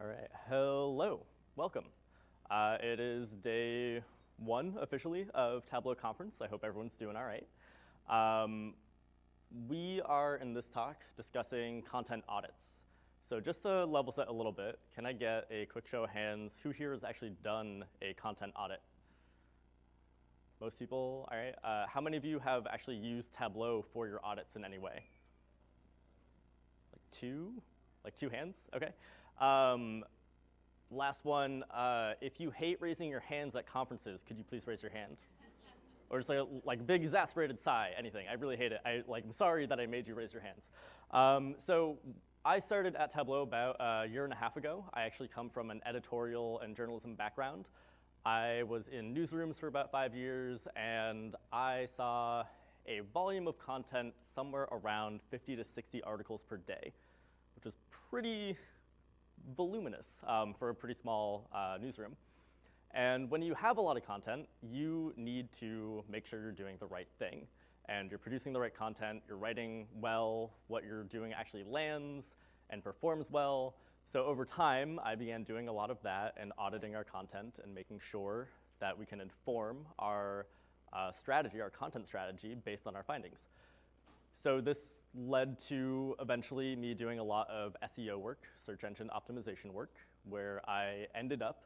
All right, hello, welcome. It is day one officially of Tableau conference. I hope everyone's doing all right. We are in this talk discussing content audits. So just to level set a little bit, can I get a quick show of hands who here has actually done a content audit? Most people, all right. How many of you have actually used Tableau for your audits in any way? Like two hands, okay. Last one, if you hate raising your hands at conferences, could you please raise your hand? Or just like a big exasperated sigh, anything. I really hate it. I'm sorry that I made you raise your hands. So I started at Tableau about a year and a half ago. I actually come from an editorial and journalism background. I was in newsrooms for about 5 years, and I saw a volume of content somewhere around 50 to 60 articles per day, which is pretty voluminous for a pretty small newsroom. And when you have a lot of content, you need to make sure you're doing the right thing. And you're producing the right content, you're writing well, what you're doing actually lands and performs well. So over time, I began doing a lot of that and auditing our content and making sure that we can inform our strategy, our content strategy, based on our findings. So this led to eventually me doing a lot of SEO work, search engine optimization work, where I ended up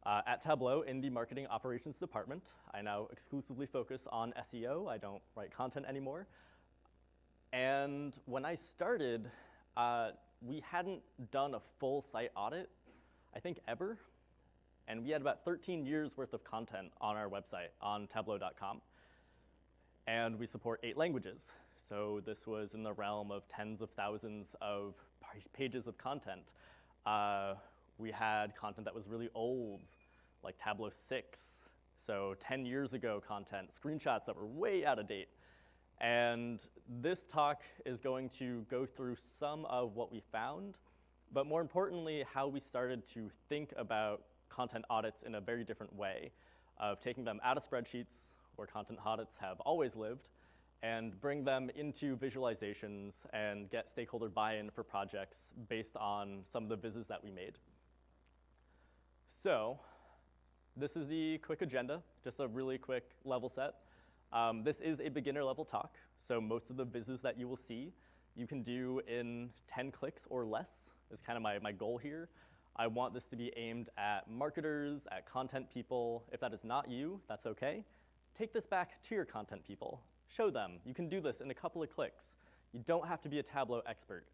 at Tableau in the marketing operations department. I now exclusively focus on SEO. I don't write content anymore. And when I started, we hadn't done a full site audit, I think ever. And we had about 13 years worth of content on our website on Tableau.com. And we support 8 languages. So this was in the realm of tens of thousands of pages of content. We had content that was really old, like Tableau 6. So 10 years ago content, screenshots that were way out of date. And this talk is going to go through some of what we found, but more importantly, how we started to think about content audits in a very different way, of taking them out of spreadsheets, where content audits have always lived, and bring them into visualizations and get stakeholder buy-in for projects based on some of the vizzes that we made. So this is the quick agenda, just a really quick level set. This is a beginner level talk, so most of the vizzes that you will see, you can do in 10 clicks or less, is kind of my goal here. I want this to be aimed at marketers, at content people. If that is not you, that's okay. Take this back to your content people. Show them, you can do this in a couple of clicks. You don't have to be a Tableau expert.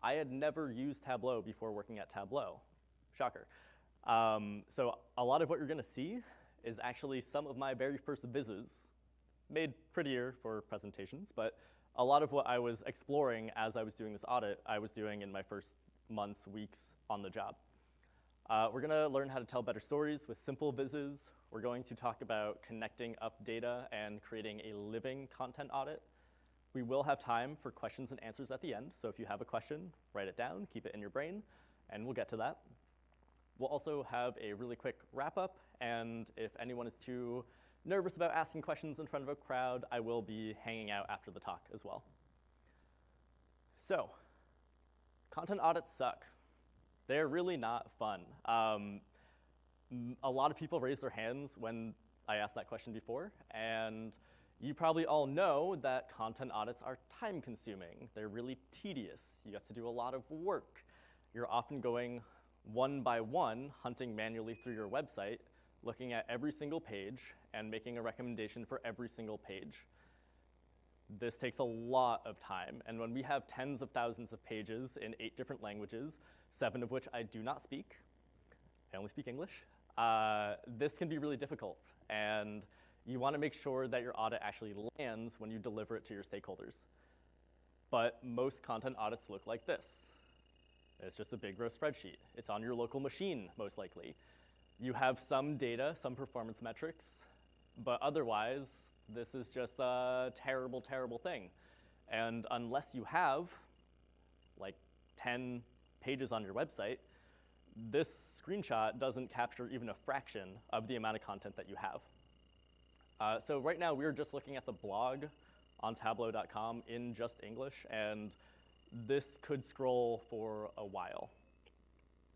I had never used Tableau before working at Tableau. Shocker. So a lot of what you're gonna see is actually some of my very first vizzes, made prettier for presentations, but a lot of what I was exploring as I was doing this audit, I was doing in my first months, weeks on the job. We're gonna learn how to tell better stories with simple vizzes. We're going to talk about connecting up data and creating a living content audit. We will have time for questions and answers at the end, so if you have a question, write it down, keep it in your brain, and we'll get to that. We'll also have a really quick wrap up, and if anyone is too nervous about asking questions in front of a crowd, I will be hanging out after the talk as well. So, content audits suck. They're really not fun. A lot of people raised their hands when I asked that question before, and you probably all know that content audits are time consuming. They're really tedious. You have to do a lot of work. You're often going one by one, hunting manually through your website, looking at every single page and making a recommendation for every single page. This takes a lot of time, and when we have tens of thousands of pages in 8 different languages, 7 of which I do not speak, I only speak English, this can be really difficult, and you want to make sure that your audit actually lands when you deliver it to your stakeholders. But most content audits look like this. It's just a big gross spreadsheet. It's on your local machine, most likely. You have some data, some performance metrics, but otherwise, this is just a terrible, terrible thing. And unless you have like 10 pages on your website, this screenshot doesn't capture even a fraction of the amount of content that you have. So right now, we're just looking at the blog on Tableau.com in just English, and this could scroll for a while.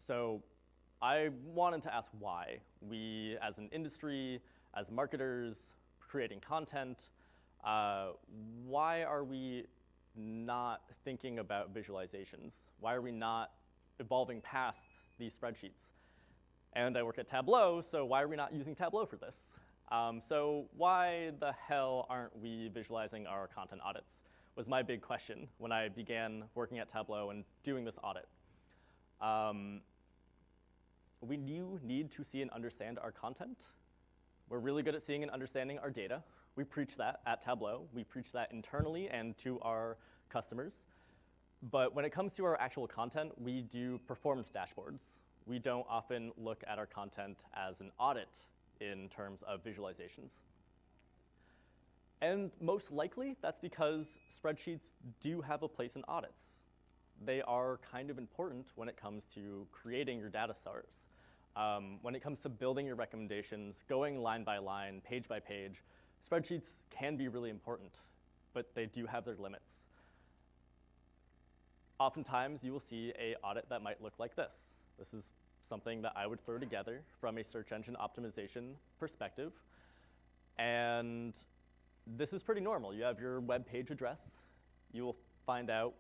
So I wanted to ask why we, as an industry, as marketers, creating content, why are we not thinking about visualizations? Why are we not evolving past these spreadsheets? And I work at Tableau, so why are we not using Tableau for this? So why the hell aren't we visualizing our content audits was my big question when I began working at Tableau and doing this audit. We do need to see and understand our content. We're really good at seeing and understanding our data. We preach that at Tableau. We preach that internally and to our customers. But when it comes to our actual content, we do performance dashboards. We don't often look at our content as an audit in terms of visualizations. And most likely, that's because spreadsheets do have a place in audits. They are kind of important when it comes to creating your data source. When it comes to building your recommendations, going line by line, page by page, spreadsheets can be really important, but they do have their limits. Oftentimes, you will see an audit that might look like this. This is something that I would throw together from a search engine optimization perspective. And this is pretty normal. You have your web page address. You will find out,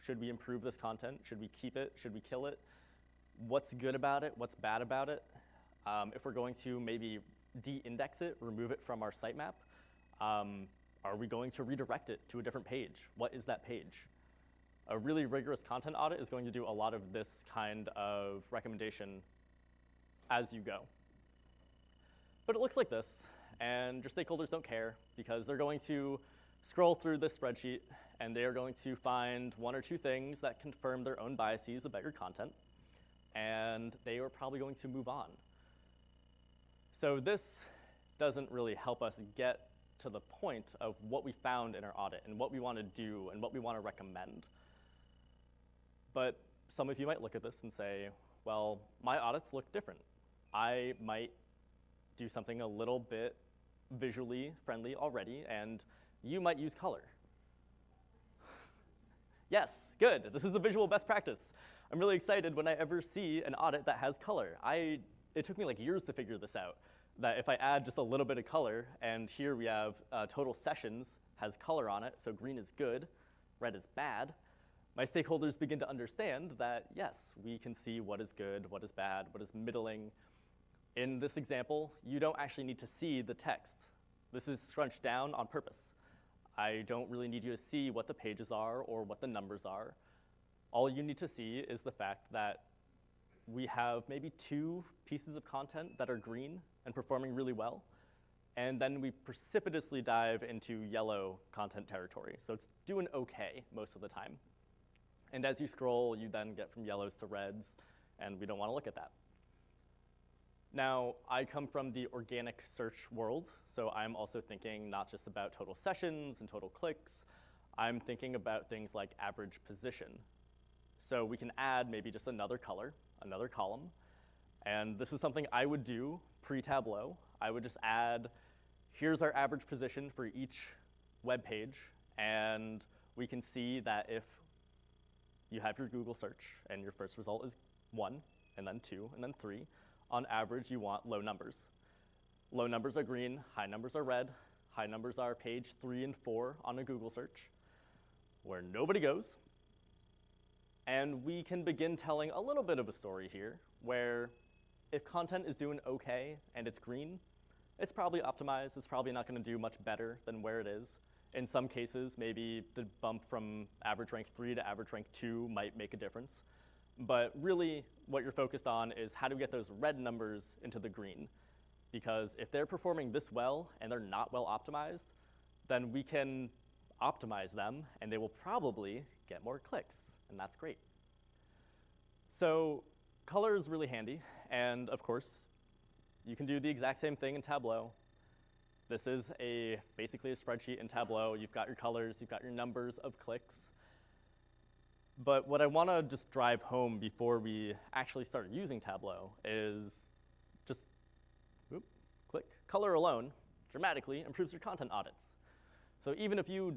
should we improve this content? Should we keep it? Should we kill it? What's good about it? What's bad about it? If we're going to maybe de-index it, remove it from our sitemap, are we going to redirect it to a different page? What is that page? A really rigorous content audit is going to do a lot of this kind of recommendation as you go. But it looks like this, and your stakeholders don't care because they're going to scroll through this spreadsheet and they are going to find one or two things that confirm their own biases about your content, and they are probably going to move on. So this doesn't really help us get to the point of what we found in our audit and what we want to do and what we want to recommend. But some of you might look at this and say, well, my audits look different. I might do something a little bit visually friendly already, and you might use color. Yes, good. This is a visual best practice. I'm really excited when I ever see an audit that has color. It took me like years to figure this out, that if I add just a little bit of color, and here we have total sessions has color on it, so green is good, red is bad, my stakeholders begin to understand that, yes, we can see what is good, what is bad, what is middling. In this example, you don't actually need to see the text. This is scrunched down on purpose. I don't really need you to see what the pages are or what the numbers are. All you need to see is the fact that we have maybe 2 pieces of content that are green and performing really well, and then we precipitously dive into yellow content territory. So it's doing okay most of the time. And as you scroll, you then get from yellows to reds, and we don't want to look at that. Now, I come from the organic search world, so I'm also thinking not just about total sessions and total clicks. I'm thinking about things like average position. So we can add maybe just another color, another column, and this is something I would do pre-Tableau. I would just add, here's our average position for each web page, and we can see that if you have your Google search and your first result is 1, and then 2, and then 3, on average you want low numbers. Low numbers are green, high numbers are red. High numbers are page 3 and 4 on a Google search, where nobody goes. And we can begin telling a little bit of a story here, where if content is doing okay and it's green, it's probably optimized. It's probably not going to do much better than where it is. In some cases, maybe the bump from average rank 3 to average rank 2 might make a difference. But really, what you're focused on is how do we get those red numbers into the green? Because if they're performing this well and they're not well optimized, then we can optimize them and they will probably get more clicks, and that's great. So color is really handy, and of course, you can do the exact same thing in Tableau. This is basically a spreadsheet in Tableau. You've got your colors, you've got your numbers of clicks. But what I want to just drive home before we actually start using Tableau is just click. Color alone dramatically improves your content audits. So even if you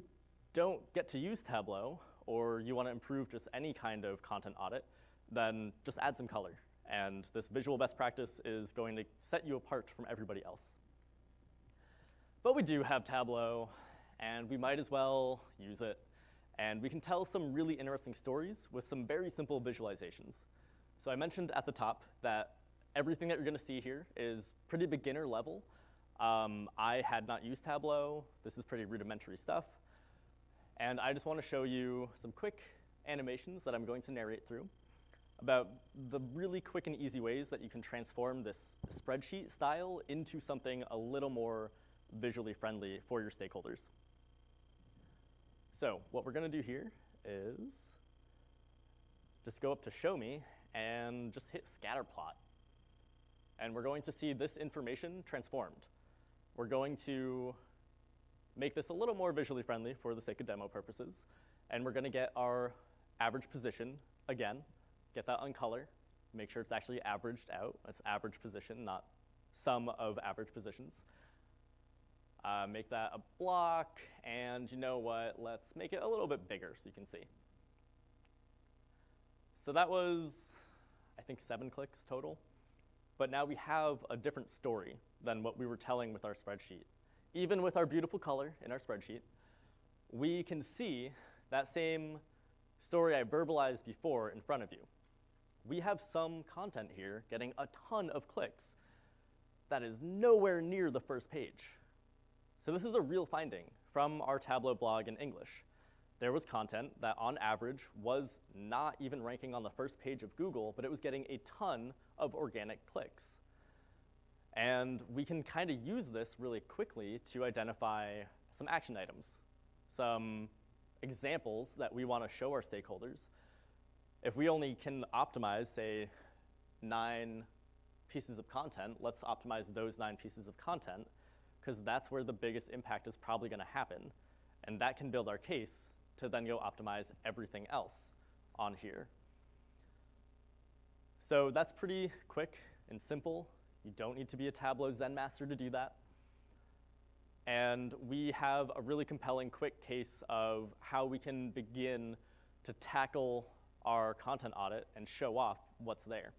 don't get to use Tableau, or you want to improve just any kind of content audit, then just add some color. And this visual best practice is going to set you apart from everybody else. But we do have Tableau, and we might as well use it. And we can tell some really interesting stories with some very simple visualizations. So I mentioned at the top that everything that you're going to see here is pretty beginner level. I had not used Tableau. This is pretty rudimentary stuff. And I just want to show you some quick animations that I'm going to narrate through about the really quick and easy ways that you can transform this spreadsheet style into something a little more visually friendly for your stakeholders. So what we're going to do here is just go up to Show Me and just hit Scatter Plot. And we're going to see this information transformed. We're going to make this a little more visually friendly for the sake of demo purposes. And we're going to get our average position again, get that on color, make sure it's actually averaged out. It's average position, not sum of average positions. Make that a block, and you know what? Let's make it a little bit bigger so you can see. So that was, I think, 7 clicks total. But now we have a different story than what we were telling with our spreadsheet. Even with our beautiful color in our spreadsheet, we can see that same story I verbalized before in front of you. We have some content here getting a ton of clicks that is nowhere near the first page. So this is a real finding from our Tableau blog in English. There was content that on average was not even ranking on the first page of Google, but it was getting a ton of organic clicks. And we can kind of use this really quickly to identify some action items, some examples that we want to show our stakeholders. If we only can optimize, say, 9 pieces of content, let's optimize those 9 pieces of content, because that's where the biggest impact is probably going to happen. And that can build our case to then go optimize everything else on here. So that's pretty quick and simple. You don't need to be a Tableau Zen master to do that. And we have a really compelling quick case of how we can begin to tackle our content audit and show off what's there.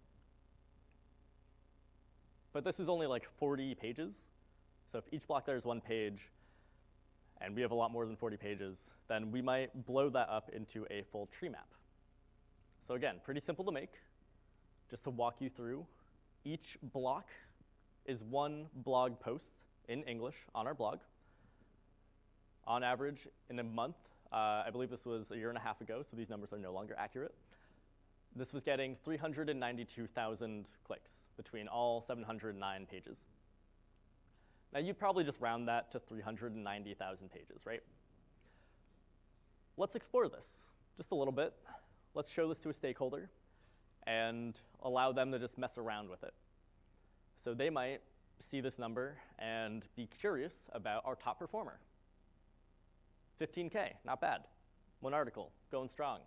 But this is only like 40 pages. So if each block there is 1 page, and we have a lot more than 40 pages, then we might blow that up into a full tree map. So again, pretty simple to make. Just to walk you through, each block is 1 blog post in English on our blog. On average, in a month, I believe this was 1.5 years ago, so these numbers are no longer accurate. This was getting 392,000 clicks between all 709 pages. Now, you'd probably just round that to 390,000 pages, right? Let's explore this just a little bit. Let's show this to a stakeholder and allow them to just mess around with it. So they might see this number and be curious about our top performer. 15K, not bad. 1 article, going strong.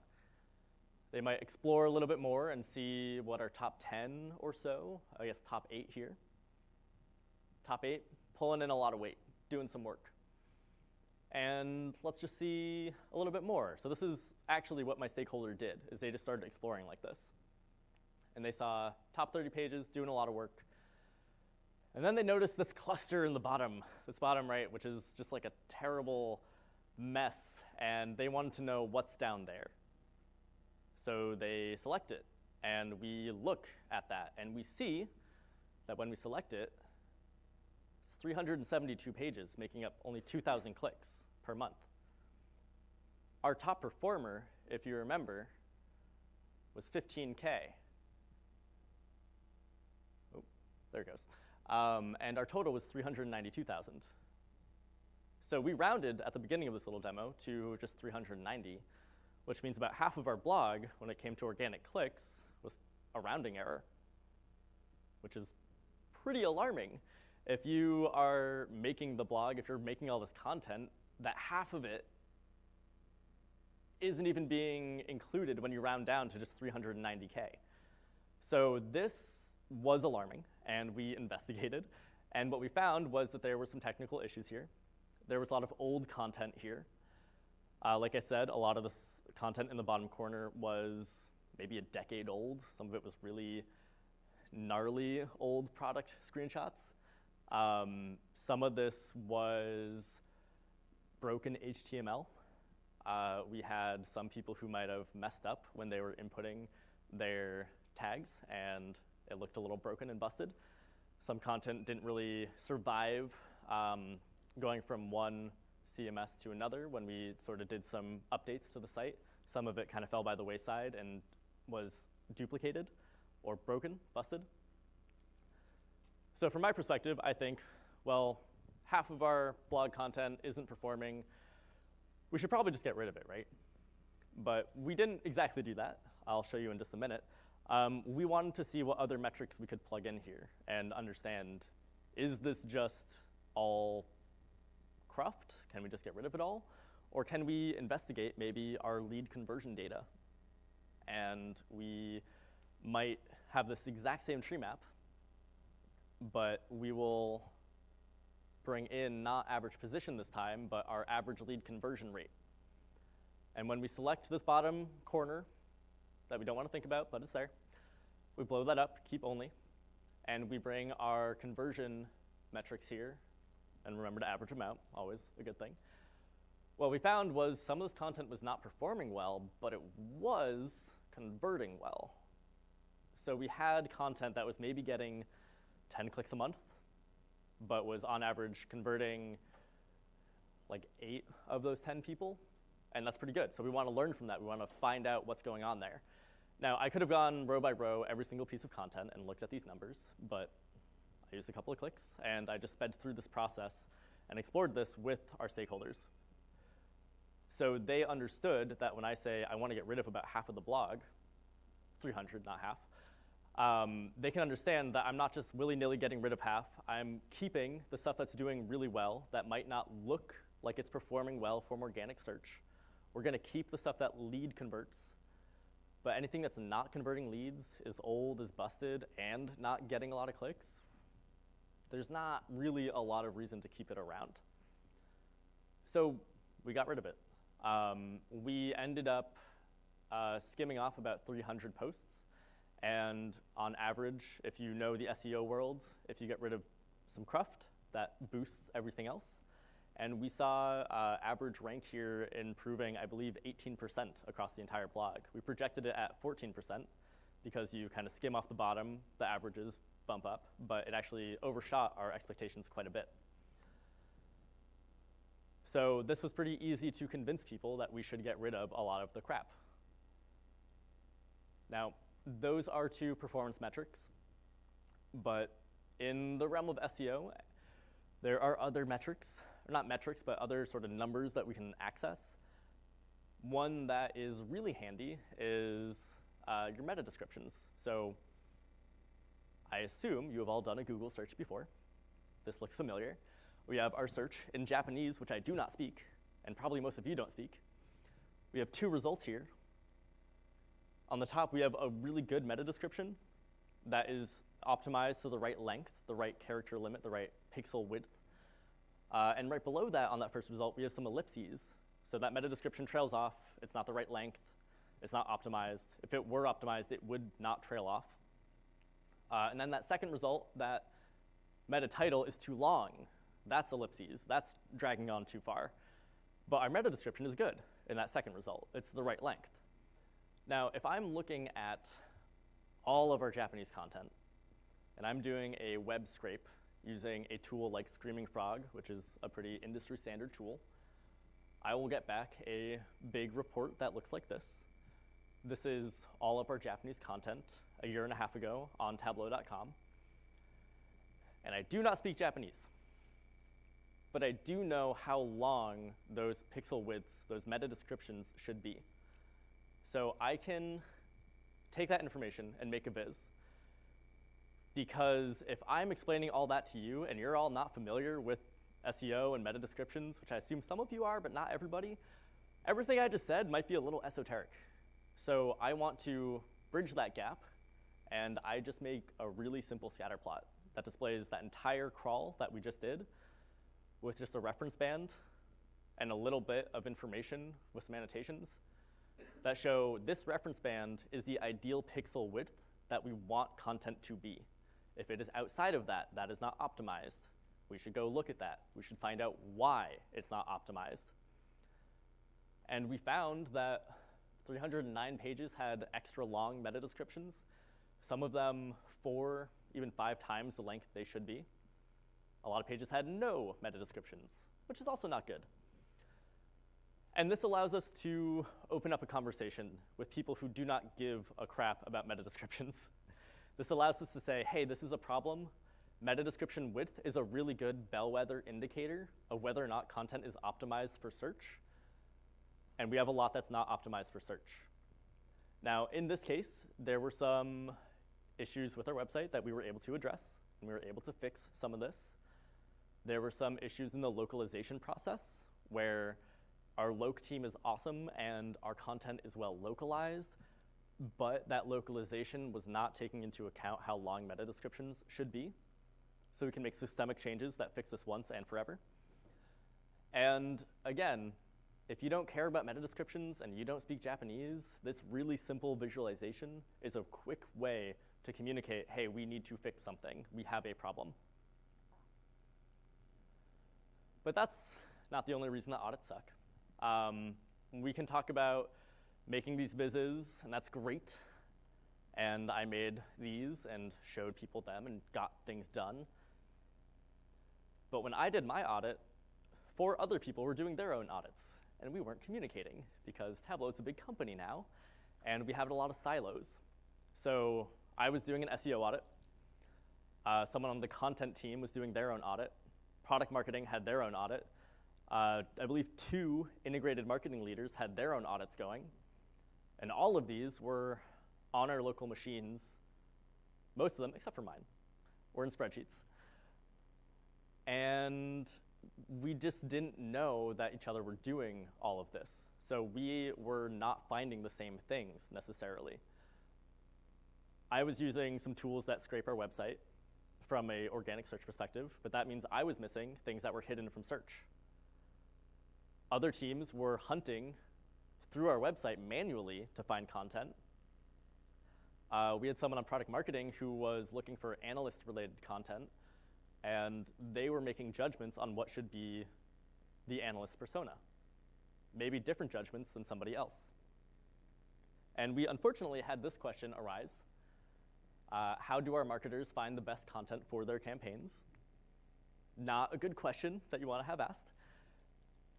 They might explore a little bit more and see what our top 10 or so, I guess top 8 here. Top 8, pulling in a lot of weight, doing some work. And let's just see a little bit more. So this is actually what my stakeholder did, is they just started exploring like this. And they saw top 30 pages, doing a lot of work. And then they noticed this cluster in the bottom, this bottom right, which is just like a terrible mess, and they wanted to know what's down there. So they select it, and we look at that, and we see that when we select it, it's 372 pages, making up only 2,000 clicks per month. Our top performer, if you remember, was 15K. Oh, there it goes. And our total was 392,000. So we rounded at the beginning of this little demo to just 390, which means about half of our blog, when it came to organic clicks, was a rounding error, which is pretty alarming. If you are making the blog, if you're making all this content, that half of it isn't even being included when you round down to just 390K. So this was alarming, and we investigated. And what we found was that there were some technical issues here. There was a lot of old content here. Like I said, a lot of this content in the bottom corner was maybe a decade old. Some of it was really gnarly old product screenshots. Some of this was broken HTML. We had some people who might have messed up when they were inputting their tags, and it looked a little broken and busted. Some content didn't really survive going from one CMS to another when we sort of did some updates to the site. Some of it kind of fell by the wayside and was duplicated or broken, busted. So from my perspective, I think, well, half of our blog content isn't performing. We should probably just get rid of it, right? But we didn't exactly do that. I'll show you in just a minute. We wanted to see what other metrics we could plug in here and understand, is this just all cruft? Can we just get rid of it all? Or can we investigate maybe our lead conversion data? And we might have this exact same tree map, but we will bring in not average position this time, but our average lead conversion rate. And when we select this bottom corner that we don't want to think about, but it's there, we blow that up, keep only, and we bring our conversion metrics here, and remember to average them out, always a good thing. What we found was some of this content was not performing well, but it was converting well. So we had content that was maybe getting 10 clicks a month, but was on average converting like 8 of those 10 people, and that's pretty good. So we want to learn from that. We want to find out what's going on there. Now, I could have gone row by row every single piece of content and looked at these numbers, but I used a couple of clicks, and I just sped through this process and explored this with our stakeholders. So they understood that when I say I want to get rid of about half of the blog, 300, not half, they can understand that I'm not just willy-nilly getting rid of half. I'm keeping the stuff that's doing really well that might not look like it's performing well from organic search. We're going to keep the stuff that lead converts. But anything that's not converting leads, is old, is busted, and not getting a lot of clicks, there's not really a lot of reason to keep it around. So we got rid of it. We ended up skimming off about 300 posts. And on average, if you know the SEO world, if you get rid of some cruft, that boosts everything else. And we saw average rank here improving, I believe, 18% across the entire blog. We projected it at 14% because you kind of skim off the bottom, the averages bump up, but it actually overshot our expectations quite a bit. So this was pretty easy to convince people that we should get rid of a lot of the crap. Now, those are 2 performance metrics, but in the realm of SEO, there are other metrics, or not metrics, but other sort of numbers that we can access. One that is really handy is your meta descriptions. So I assume you have all done a Google search before. This looks familiar. We have our search in Japanese, which I do not speak, and probably most of you don't speak. We have 2 results here. On the top, we have a really good meta description that is optimized to the right length, the right character limit, the right pixel width. And right below that, on that first result, we have some ellipses. So that meta description trails off. It's not the right length. It's not optimized. If it were optimized, it would not trail off. And then that second result, that meta title is too long. That's ellipses. That's dragging on too far. But our meta description is good in that second result. It's the right length. Now, if I'm looking at all of our Japanese content, and I'm doing a web scrape using a tool like ScreamingFrog, which is a pretty industry standard tool, I will get back a big report that looks like this. This is all of our Japanese content a year and a half ago on Tableau.com. And I do not speak Japanese, but I do know how long those pixel widths, those meta descriptions should be. So I can take that information and make a viz. Because if I'm explaining all that to you and you're all not familiar with SEO and meta descriptions, which I assume some of you are, but not everybody, everything I just said might be a little esoteric. So I want to bridge that gap, and I just make a really simple scatter plot that displays that entire crawl that we just did with just a reference band and a little bit of information with some annotations. that show this reference band is the ideal pixel width that we want content to be. If it is outside of that, that is not optimized. We should go look at that. We should find out why it's not optimized. And we found that 309 pages had extra long meta descriptions, some of them 4, even 5 times the length they should be. A lot of pages had no meta descriptions, which is also not good. And this allows us to open up a conversation with people who do not give a crap about meta descriptions. This allows us to say, hey, this is a problem. Meta description width is a really good bellwether indicator of whether or not content is optimized for search. And we have a lot that's not optimized for search. Now, in this case, there were some issues with our website that we were able to address, and we were able to fix some of this. There were some issues in the localization process where our loc team is awesome and our content is well localized, but that localization was not taking into account how long meta descriptions should be. So we can make systemic changes that fix this once and forever. And again, if you don't care about meta descriptions and you don't speak Japanese, this really simple visualization is a quick way to communicate, hey, we need to fix something. We have a problem. But that's not the only reason that audits suck. We can talk about making these vizzes, and that's great. And I made these and showed people them and got things done. But when I did my audit, 4 other people were doing their own audits, and we weren't communicating because Tableau is a big company now, and we have a lot of silos. So I was doing an SEO audit. Someone on the content team was doing their own audit. Product marketing had their own audit. I believe 2 integrated marketing leaders had their own audits going. And all of these were on our local machines. Most of them, except for mine, were in spreadsheets. And we just didn't know that each other were doing all of this. So we were not finding the same things necessarily. I was using some tools that scrape our website from an organic search perspective, but that means I was missing things that were hidden from search. Other teams were hunting through our website manually to find content. We had someone on product marketing who was looking for analyst-related content, and they were making judgments on what should be the analyst persona. Maybe different judgments than somebody else. And we unfortunately had this question arise. How do our marketers find the best content for their campaigns? Not a good question that you want to have asked,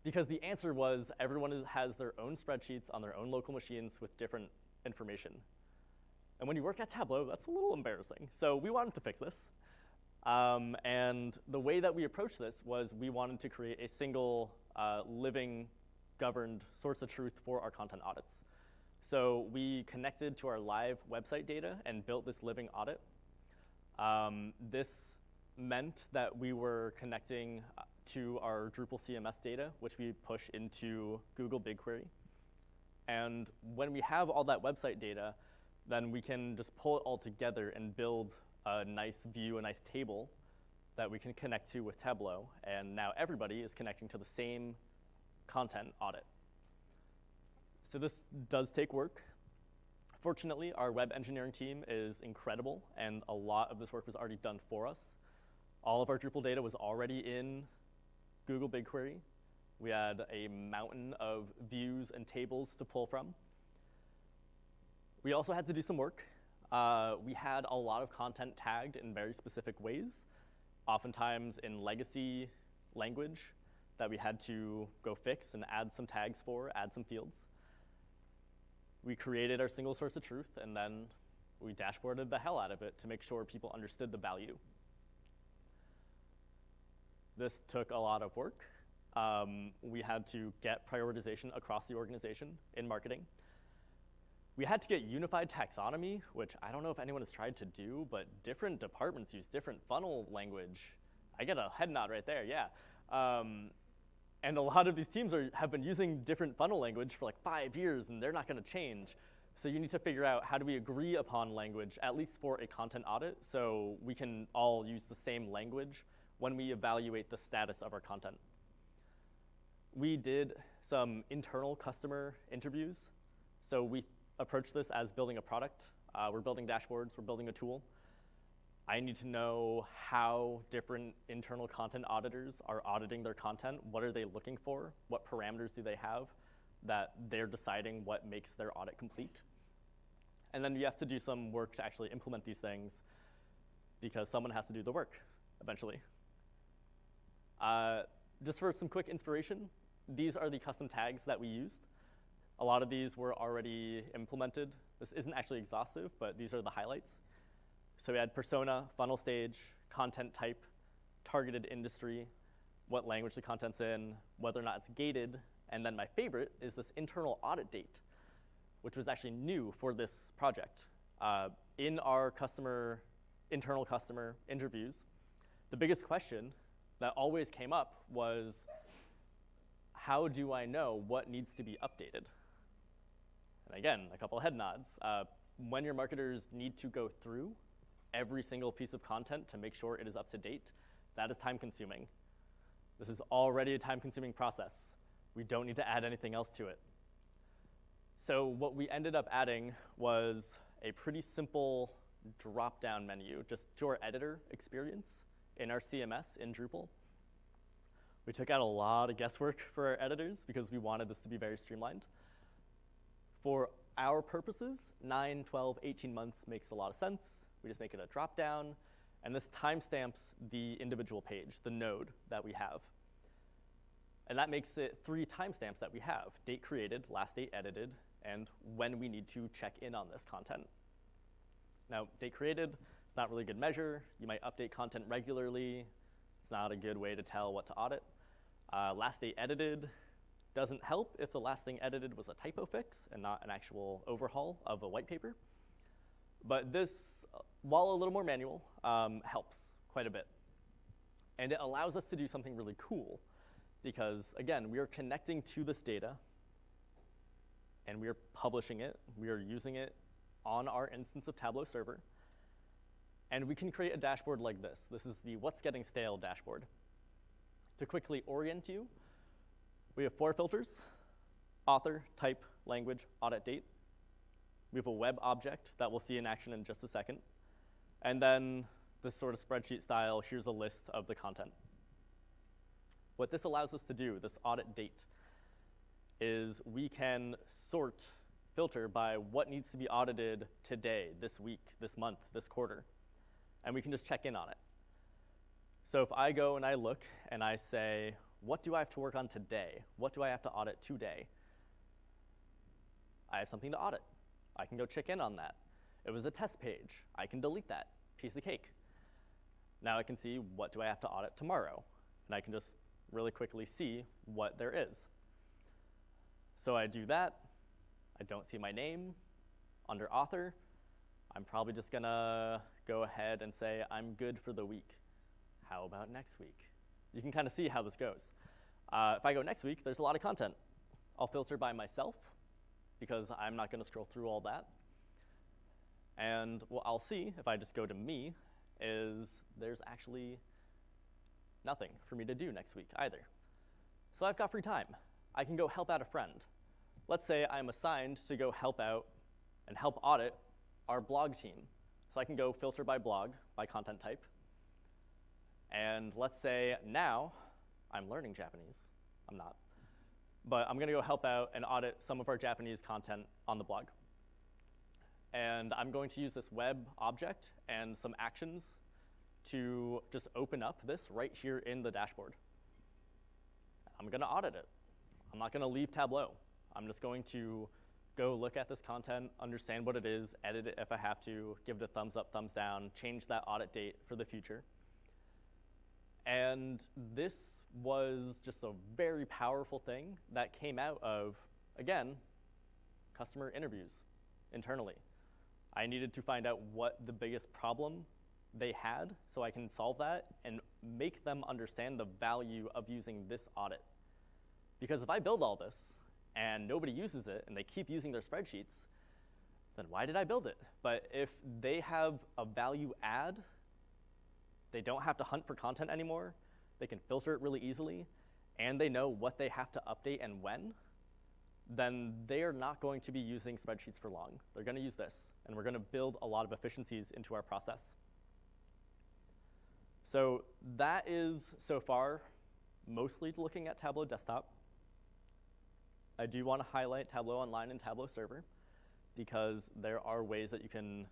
because the answer was everyone has their own spreadsheets on their own local machines with different information. And when you work at Tableau, that's a little embarrassing. So we wanted to fix this. And the way that we approached this was we wanted to create a single living governed source of truth for our content audits. So we connected to our live website data and built this living audit. This meant that we were connecting to our Drupal CMS data, which we push into Google BigQuery. And when we have all that website data, then we can just pull it all together and build a nice view, a nice table that we can connect to with Tableau. And now everybody is connecting to the same content audit. So this does take work. Fortunately, our web engineering team is incredible, and a lot of this work was already done for us. All of our Drupal data was already in Google BigQuery. We had a mountain of views and tables to pull from. We also had to do some work. We had a lot of content tagged in very specific ways, oftentimes in legacy language that we had to go fix and add some tags for, add some fields. We created our single source of truth, and then we dashboarded the hell out of it to make sure people understood the value. This took a lot of work. We had to get prioritization across the organization in marketing. We had to get unified taxonomy, which I don't know if anyone has tried to do, but different departments use different funnel language. I get a head nod right there, yeah. And a lot of these teams have been using different funnel language for like 5 years, and they're not going to change. So you need to figure out how do we agree upon language, at least for a content audit, so we can all use the same language when we evaluate the status of our content. We did some internal customer interviews. So we approach this as building a product. We're building dashboards, we're building a tool. I need to know how different internal content auditors are auditing their content. What are they looking for? What parameters do they have that they're deciding what makes their audit complete? And then you have to do some work to actually implement these things because someone has to do the work eventually. Just for some quick inspiration, these are the custom tags that we used. A lot of these were already implemented. This isn't actually exhaustive, but these are the highlights. So we had persona, funnel stage, content type, targeted industry, what language the content's in, whether or not it's gated, and then my favorite is this internal audit date, which was actually new for this project. In our internal customer interviews, the biggest question that always came up was, how do I know what needs to be updated? And again, a couple of head nods. When your marketers need to go through every single piece of content to make sure it is up to date, that is time consuming. This is already a time consuming process. We don't need to add anything else to it. So what we ended up adding was a pretty simple drop-down menu, just to our editor experience in our CMS in Drupal. We took out a lot of guesswork for our editors because we wanted this to be very streamlined. For our purposes, 9, 12, 18 months makes a lot of sense. We just make it a drop-down, and this timestamps the individual page, the node that we have. And that makes it 3 timestamps that we have: date created, last date edited, and when we need to check in on this content. Now, date created, it's not really a good measure. You might update content regularly. It's not a good way to tell what to audit. Last date edited doesn't help if the last thing edited was a typo fix and not an actual overhaul of a white paper. But this, while a little more manual, helps quite a bit. And it allows us to do something really cool because, again, we are connecting to this data and we are publishing it. We are using it on our instance of Tableau Server. And we can create a dashboard like this. This is the What's Getting Stale dashboard. To quickly orient you, we have 4 filters: author, type, language, audit date. We have a web object that we'll see in action in just a second. And then this sort of spreadsheet style, here's a list of the content. What this allows us to do, this audit date, is we can filter by what needs to be audited today, this week, this month, this quarter. And we can just check in on it. So if I go and I look and I say, what do I have to work on today? What do I have to audit today? I have something to audit. I can go check in on that. It was a test page. I can delete that. Piece of cake. Now I can see, what do I have to audit tomorrow? And I can just really quickly see what there is. So I do that. I don't see my name under author. I'm probably just gonna go ahead and say I'm good for the week. How about next week? You can kind of see how this goes. If I go next week, there's a lot of content. I'll filter by myself because I'm not gonna scroll through all that. And what I'll see, if I just go to me, is there's actually nothing for me to do next week either. So I've got free time. I can go help out a friend. Let's say I'm assigned to go help out and help audit our blog team. So I can go filter by blog, by content type. And let's say now I'm learning Japanese. I'm not. But I'm gonna go help out and audit some of our Japanese content on the blog. And I'm going to use this web object and some actions to just open up this right here in the dashboard. I'm gonna audit it. I'm not gonna leave Tableau. I'm just going to go look at this content, understand what it is, edit it if I have to, give it a thumbs up, thumbs down, change that audit date for the future. And this was just a very powerful thing that came out of, again, customer interviews internally. I needed to find out what the biggest problem they had so I can solve that and make them understand the value of using this audit. Because if I build all this and nobody uses it and they keep using their spreadsheets, then why did I build it? But if they have a value add, they don't have to hunt for content anymore, they can filter it really easily, and they know what they have to update and when, then they are not going to be using spreadsheets for long. They're going to use this, and we're going to build a lot of efficiencies into our process. So that is, so far, mostly looking at Tableau Desktop. I do want to highlight Tableau Online and Tableau Server, because there are ways that you can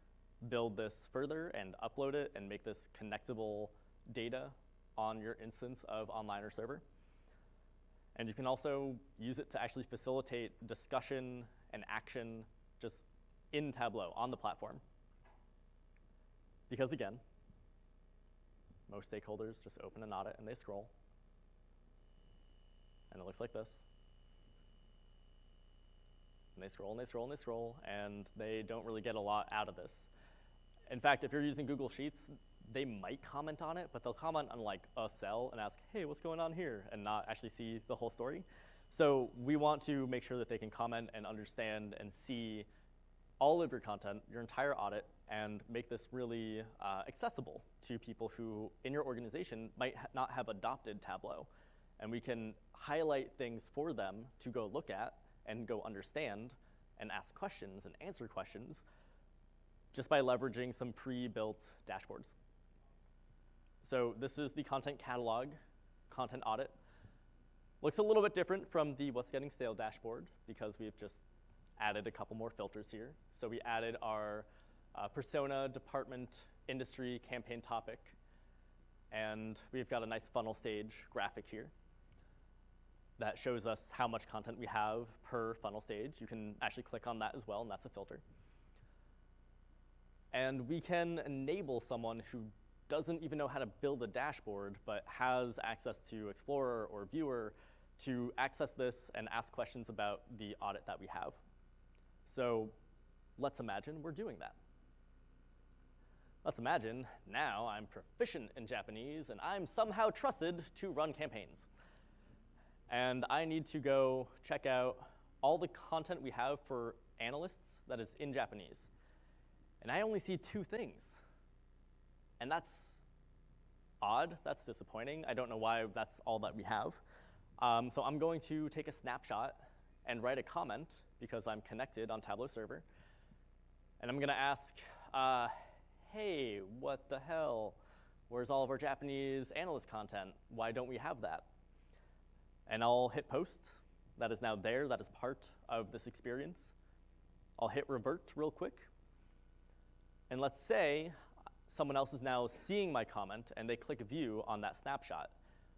build this further and upload it and make this connectable data on your instance of Online or Server. And you can also use it to actually facilitate discussion and action just in Tableau on the platform. Because again, most stakeholders just open an audit and they scroll. And it looks like this. And they scroll and they scroll and they scroll, and they don't really get a lot out of this. In fact, if you're using Google Sheets, they might comment on it, but they'll comment on like a cell and ask, hey, what's going on here? And not actually see the whole story. So we want to make sure that they can comment and understand and see all of your content, your entire audit, and make this really accessible to people who in your organization might not have adopted Tableau. And we can highlight things for them to go look at and go understand and ask questions and answer questions just by leveraging some pre-built dashboards. So this is the content catalog, content audit. Looks a little bit different from the what's getting stale dashboard because we've just added a couple more filters here. So we added our persona, department, industry, campaign topic, and we've got a nice funnel stage graphic here that shows us how much content we have per funnel stage. You can actually click on that as well, and that's a filter. And we can enable someone who doesn't even know how to build a dashboard, but has access to Explorer or Viewer to access this and ask questions about the audit that we have. So let's imagine we're doing that. Let's imagine now I'm proficient in Japanese and I'm somehow trusted to run campaigns. And I need to go check out all the content we have for analysts that is in Japanese. And I only see 2 things. And that's odd, that's disappointing. I don't know why that's all that we have. So I'm going to take a snapshot and write a comment because I'm connected on Tableau Server. And I'm gonna ask, hey, what the hell? Where's all of our Japanese analyst content? Why don't we have that? And I'll hit post. That is now there, that is part of this experience. I'll hit revert real quick. And let's say someone else is now seeing my comment and they click view on that snapshot.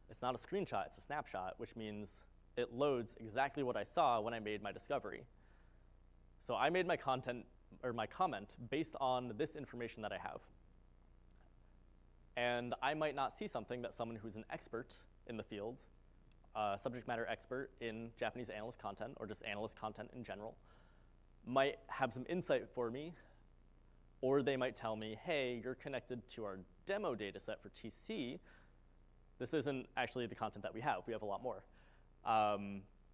It's not a screenshot, it's a snapshot, which means it loads exactly what I saw when I made my discovery. So I made my content, or my comment, based on this information that I have. And I might not see something that someone who's an expert in the field, subject matter expert in Japanese analyst content, or just analyst content in general, might have some insight for me. Or they might tell me, hey, you're connected to our demo data set for TC. This isn't actually the content that we have. We have a lot more.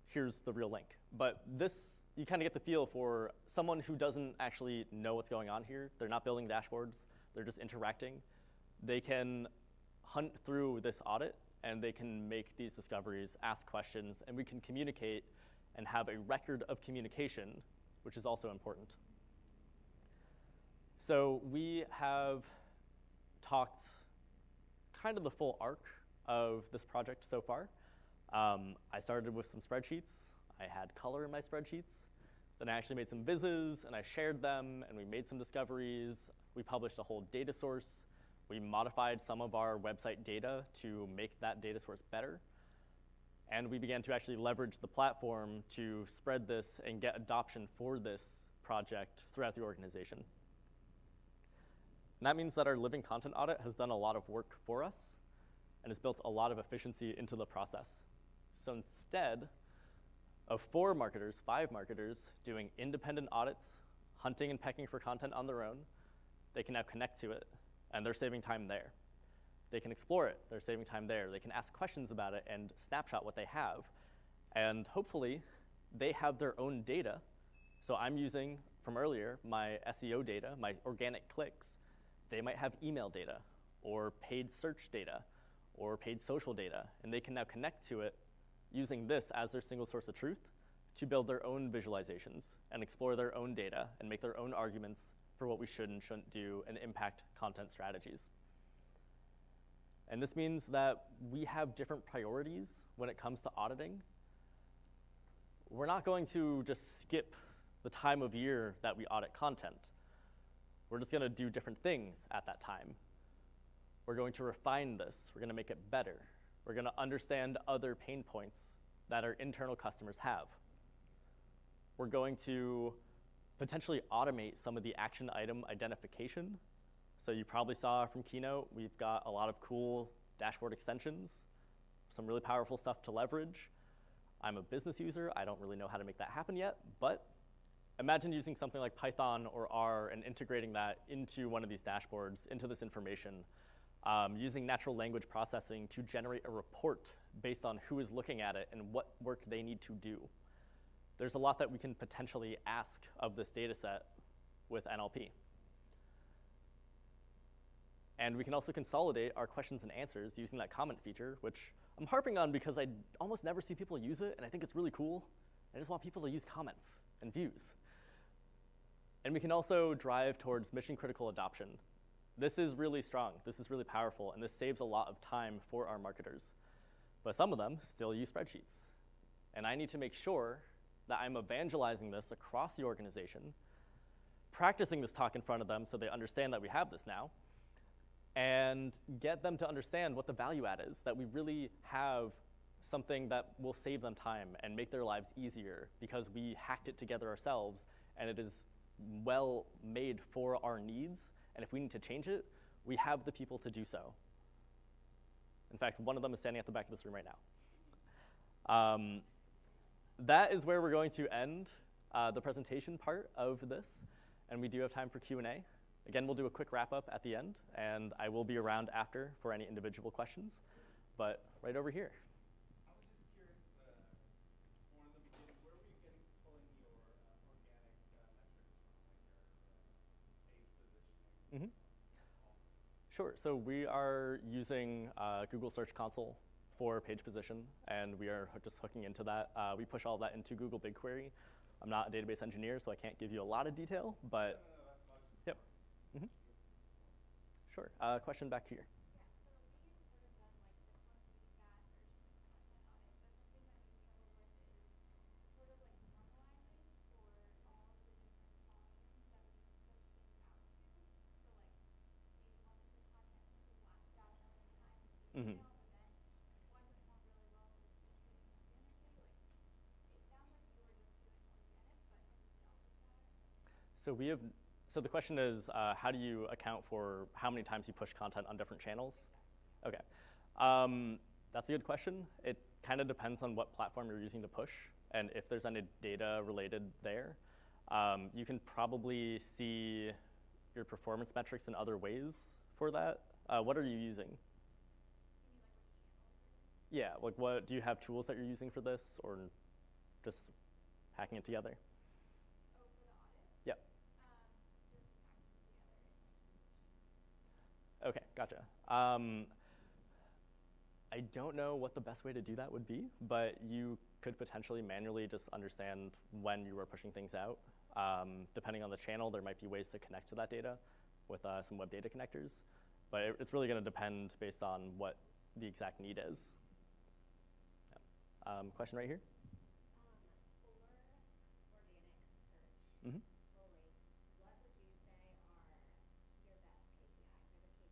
Here's the real link. But this, you kind of get the feel for someone who doesn't actually know what's going on here. They're not building dashboards. They're just interacting. They can hunt through this audit, and they can make these discoveries, ask questions, and we can communicate and have a record of communication, which is also important. So we have talked kind of the full arc of this project so far. I started with some spreadsheets. I had color in my spreadsheets. Then I actually made some vizzes, and I shared them, and we made some discoveries. We published a whole data source. We modified some of our website data to make that data source better. And we began to actually leverage the platform to spread this and get adoption for this project throughout the organization. And that means that our living content audit has done a lot of work for us and has built a lot of efficiency into the process. So instead of 4 marketers, 5 marketers doing independent audits, hunting and pecking for content on their own, they can now connect to it, and they're saving time there. They can explore it, they're saving time there. They can ask questions about it and snapshot what they have. And hopefully, they have their own data. So I'm using, from earlier, my SEO data, my organic clicks. They might have email data, or paid search data, or paid social data, and they can now connect to it using this as their single source of truth to build their own visualizations and explore their own data and make their own arguments for what we should and shouldn't do and impact content strategies. And this means that we have different priorities when it comes to auditing. We're not going to just skip the time of year that we audit content. We're just gonna do different things at that time. We're going to refine this. We're gonna make it better. We're gonna understand other pain points that our internal customers have. We're going to potentially automate some of the action item identification. So you probably saw from Keynote, we've got a lot of cool dashboard extensions, some really powerful stuff to leverage. I'm a business user. I don't really know how to make that happen yet, but imagine using something like Python or R and integrating that into one of these dashboards, into this information, using natural language processing to generate a report based on who is looking at it and what work they need to do. There's a lot that we can potentially ask of this data set with NLP. And we can also consolidate our questions and answers using that comment feature, which I'm harping on because I almost never see people use it, and I think it's really cool. I just want people to use comments and views. And we can also drive towards mission-critical adoption. This is really strong, this is really powerful, and this saves a lot of time for our marketers. But some of them still use spreadsheets. And I need to make sure that I'm evangelizing this across the organization, practicing this talk in front of them so they understand that we have this now, and get them to understand what the value add is, that we really have something that will save them time and make their lives easier because we hacked it together ourselves and it is well made for our needs. And if we need to change it, we have the people to do so. In fact, one of them is standing at the back of this room right now. That is where we're going to end the presentation part of this. And we do have time for Q&A. Again, we'll do a quick wrap up at the end, and I will be around after for any individual questions. But right over here. I was just curious, more in the beginning, where were you pulling your organic metrics from, like your page positioning? Sure, so we are using Google Search Console for page position, and we are just hooking into that. We push all that into Google BigQuery. I'm not a database engineer, so I can't give you a lot of detail, but yep. Sure, question back here. Mm-hmm. So the question is, how do you account for how many times you push content on different channels? Okay, that's a good question. It kind of depends on what platform you're using to push and if there's any data related there. You can probably see your performance metrics in other ways for that. What are you using? Yeah, like what, do you have tools that you're using for this or just hacking it together? Oh, for the audit? Yep. Just hacking together. Okay, gotcha. I don't know what the best way to do that would be, but you could potentially manually just understand when you were pushing things out. Depending on the channel, there might be ways to connect to that data with some web data connectors, but it's really gonna depend based on what the exact need is. Question right here? For organic search, Mm-hmm. solely, what would you say are your best KPIs, or the KPIs that one should focus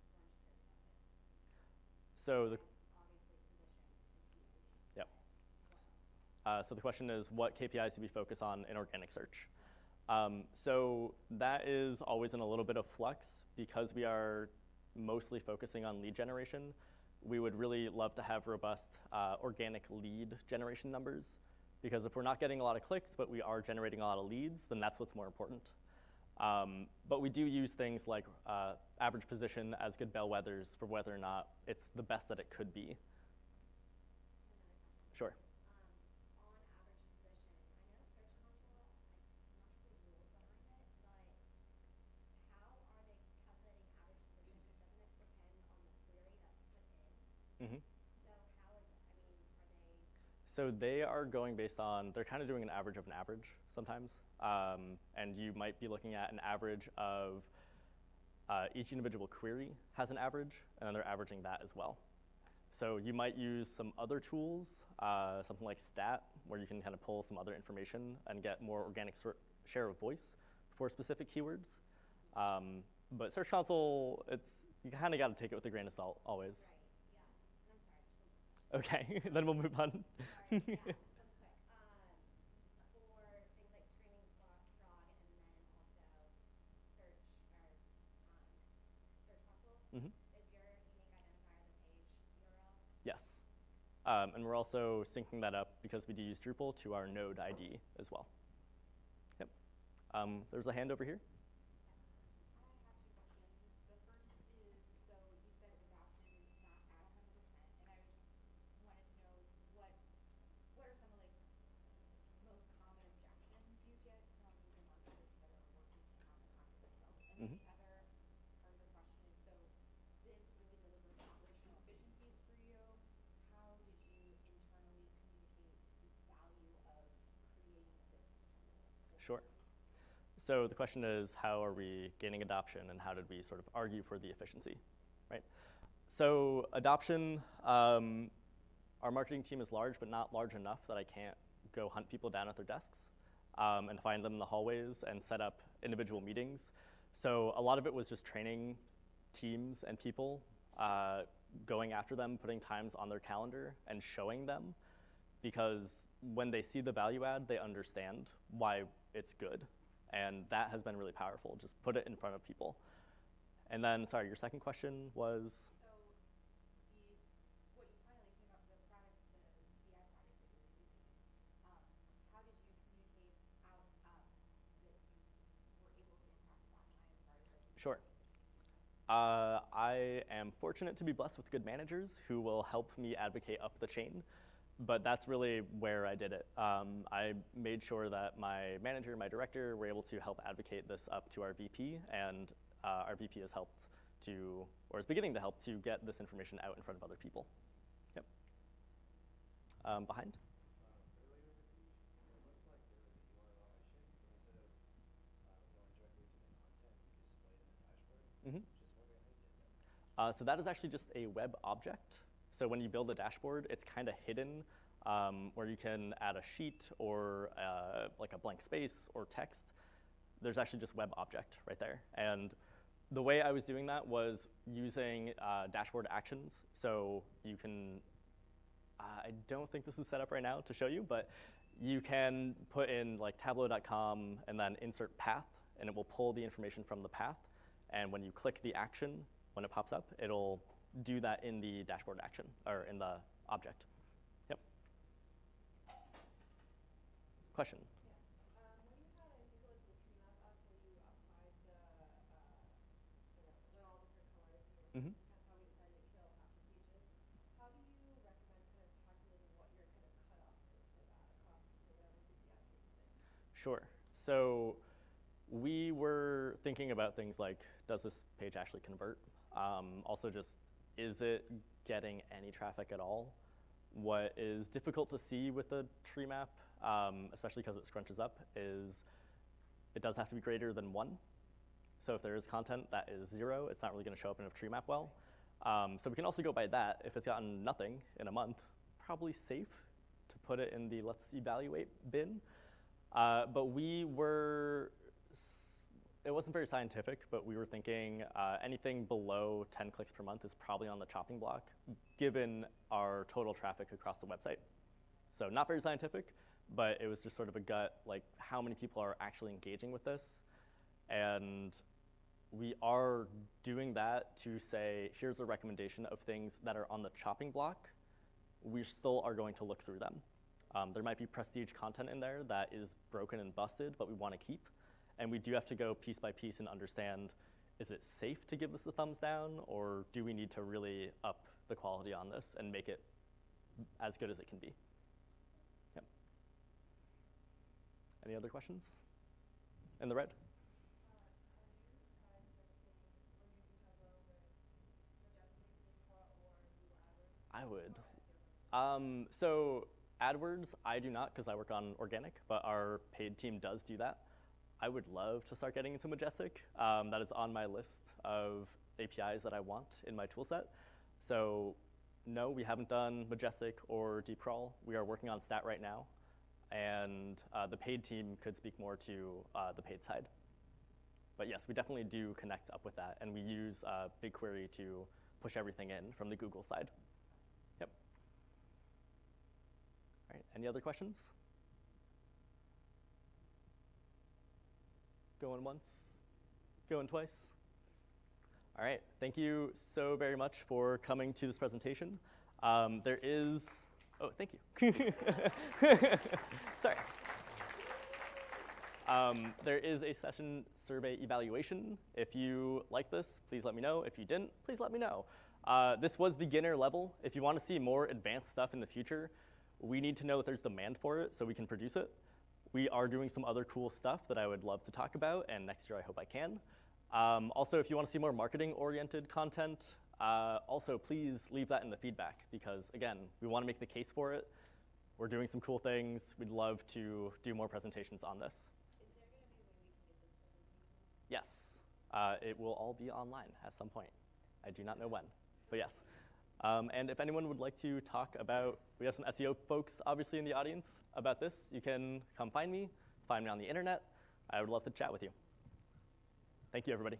on most? So the Obviously, position is huge. Yep. What else? So the question is, what KPIs do we focus on in organic search? So that is always in a little bit of flux because we are mostly focusing on lead generation. We would really love to have robust organic lead generation numbers because if we're not getting a lot of clicks, but we are generating a lot of leads, then that's what's more important. But we do use things like average position as good bellwethers for whether or not it's the best that it could be. Sure. On average position, I know Search Console, I'm not sure the rules behind it, but how are they calculating average position? Because doesn't it depend on the query that's put in? Mm-hmm. So how is, I mean, are they? So they are going based on, they're kind of doing an average of an average sometimes. And you might be looking at an average of each individual query has an average, and then they're averaging that as well. So you might use some other tools, something like Stat, where you can kind of pull some other information and get more organic share of voice for specific keywords. But Search Console, you kind of got to take it with a grain of salt always. Right, yeah. And I'm sorry, Okay, then we'll move on. sorry, yeah, this one's quick. For things like ScreamingFrog and then also Search Console, Mhm. is your unique identifier the page URL? Yes. And we're also syncing that up because we do use Drupal to our node ID as well. Yep. There's a hand over here. I have two questions. The first is, so you said adoption is not at 100%, and I just wanted to know what are some of like most common objections you get from the marketers that are working on the content itself? And then Mhm. the other part of the question is, so this really delivers operational efficiencies for you. How did you internally communicate the value of creating this tool? Sure. So the question is, how are we gaining adoption, and how did we sort of argue for the efficiency, right? So adoption, our marketing team is large, but not large enough that I can't go hunt people down at their desks and find them in the hallways and set up individual meetings. So a lot of it was just training teams and people, going after them, putting times on their calendar and showing them, because when they see the value add, they understand why it's good. And that has been really powerful. Just put it in front of people. And then, sorry, your second question was? So what you finally came up with, the product, the BI product that you were using, how did you communicate out that you were able to impact the bottom line as far as like? Sure. I am fortunate to be blessed with good managers who will help me advocate up the chain, but that's really where I did it. I made sure that my manager, my director, were able to help advocate this up to our VP, and our VP has helped to, or is beginning to help to get this information out in front of other people. Yep. Behind? Earlier in the page, it looked like there was a URL option, but instead of going directly to the content, you display it in the dashboard. Mhm. Just wondering how you did that. So that is actually just a web object. So when you build a dashboard, it's kind of hidden, where you can add a sheet or like a blank space or text. There's actually just web object right there. And the way I was doing that was using dashboard actions. So you can, I don't think this is set up right now to show you, but you can put in like tableau.com and then insert path, and it will pull the information from the path. And when you click the action, when it pops up, it'll do that in the dashboard action, or in the object. Yep. Question? Yes. When you had, I think it was the tree map up, where you applied the all different colors, and Mhm. you were kind of how we decided to kill half the pages. How do you recommend kind of calculating what your kind of cutoff is for that across whatever DPS you're using? Sure. So we were thinking about things like, does this page actually convert? Also just, is it getting any traffic at all? What is difficult to see with the tree map, especially because it scrunches up, is it does have to be greater than 1. So if there is content that is 0, it's not really going to show up in a tree map well. So we can also go by that. If it's gotten nothing in a month, probably safe to put it in the let's evaluate bin. But it wasn't very scientific, but we were thinking anything below 10 clicks per month is probably on the chopping block, given our total traffic across the website. So not very scientific, but it was just sort of a gut, like how many people are actually engaging with this. And we are doing that to say, here's a recommendation of things that are on the chopping block. We still are going to look through them. There might be prestige content in there that is broken and busted, but we want to keep. And we do have to go piece by piece and understand, is it safe to give this a thumbs down, or do we need to really up the quality on this and make it as good as it can be? Yep. Any other questions? In the red? I would. So AdWords, I do not because I work on organic, but our paid team does do that. I would love to start getting into Majestic. That is on my list of APIs that I want in my toolset. So no, we haven't done Majestic or deep crawl. We are working on Stat right now. And the paid team could speak more to the paid side. But yes, we definitely do connect up with that. And we use BigQuery to push everything in from the Google side. Yep. All right, any other questions? Going once, going twice. All right, thank you so very much for coming to this presentation. There is, oh, thank you. Sorry. There is a session survey evaluation. If you like this, please let me know. If you didn't, please let me know. This was beginner level. If you want to see more advanced stuff in the future, we need to know that there's demand for it so we can produce it. We are doing some other cool stuff that I would love to talk about, and next year I hope I can. Also, if you want to see more marketing-oriented content, also please leave that in the feedback because, again, we want to make the case for it. We're doing some cool things. We'd love to do more presentations on this. Is there going to be a way we can get them pulled? Yes, it will all be online at some point. I do not know when, but yes. And if anyone would like to talk about, we have some SEO folks obviously in the audience about this, you can come find me on the internet. I would love to chat with you. Thank you, everybody.